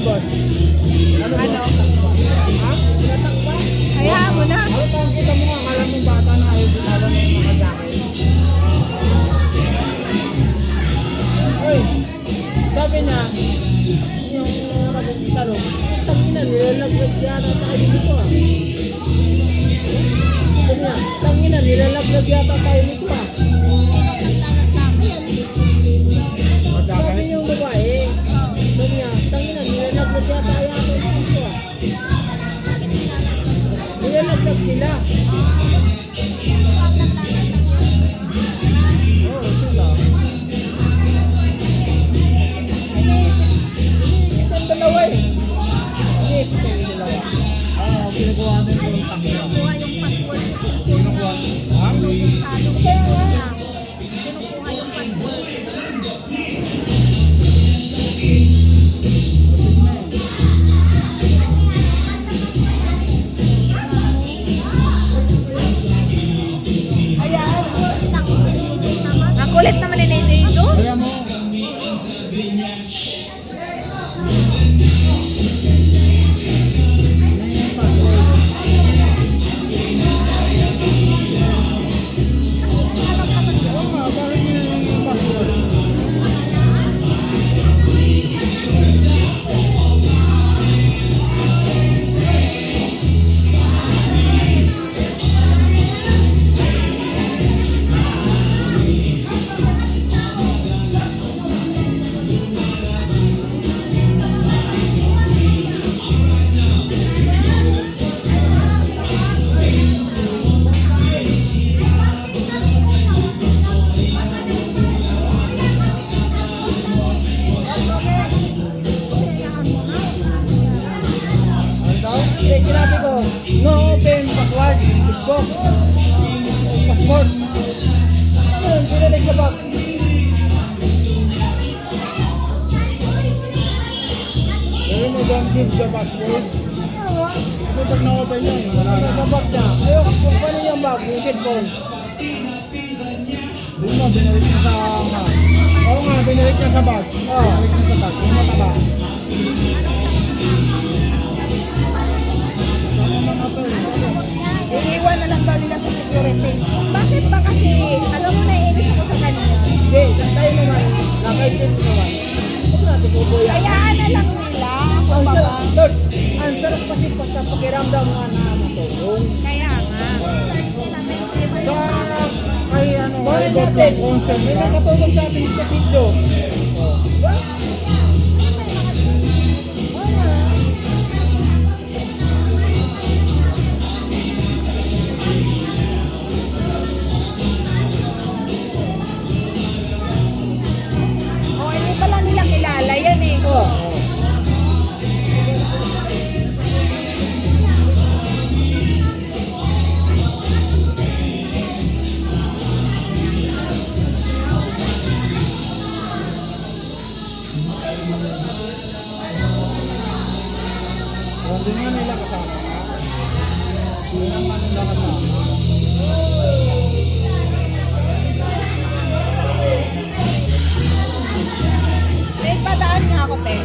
boss? Ano? Ha? Tinatakba? Hayaan mo na. Ano pang kita mo nga, akala mong bata na ayaw binawa na yung mga jacket. Uy, sabi na, yung tanong, tangina, nilalaglag yata tayo dito ah. Sabi niya, tangina, nilalaglag yata tayo dito ah. Sabi niya yung babae, sabi niya, tangina, nilalaglag yata tayo dito ah. Nilalaglag sila. Oo, sila. Itong dalawa eh. Hindi, itong dalawa. Pinagawa na yung tangina. Kinukuha yung password sa cellphone. Kinukuha. Ha? Salong Kaya nga. kinukuha yung password. Hayaan mo. Ang kulit naman ni Nene ito. Kaya mo. Oo nga, bakit yun yung password? Ano daw? Eh, sinabi ko, no open password, Facebook, passport. Ayun, pinalik sa bag. Pero mo don't give the password. Kasi pag na-open yun, wala na sa bag niya. Ayun, kung paano yung bag, yung cellphone. Hindi mo, binalik niya sa Oo nga, binalik niya sa bag. Oo, binalik niya sa bag. Yung mataba. Ano mga to eh? Iiwan na lang daw nila sa security. Bakit ba kasi, alam mo, naiinis ako sa kanya. Hindi, tayo naman, nakaitis naman. Huwag natin kukuya. Hayaan na lang nila. Ang Kung sarap, baba. Lord, ang sarap kasi pa sa pakiramdam nga na matulong. Kaya nga. Search namin. Sa, kay ano, Boy, kay boss natin. ng concert May ka. nakatulong sa atin sa video. Oh. O, hindi pala nila kilala yan eh. Oh. Hindi nga nila kasama. Hindi naman nila kasama. May padaan nga ako, te.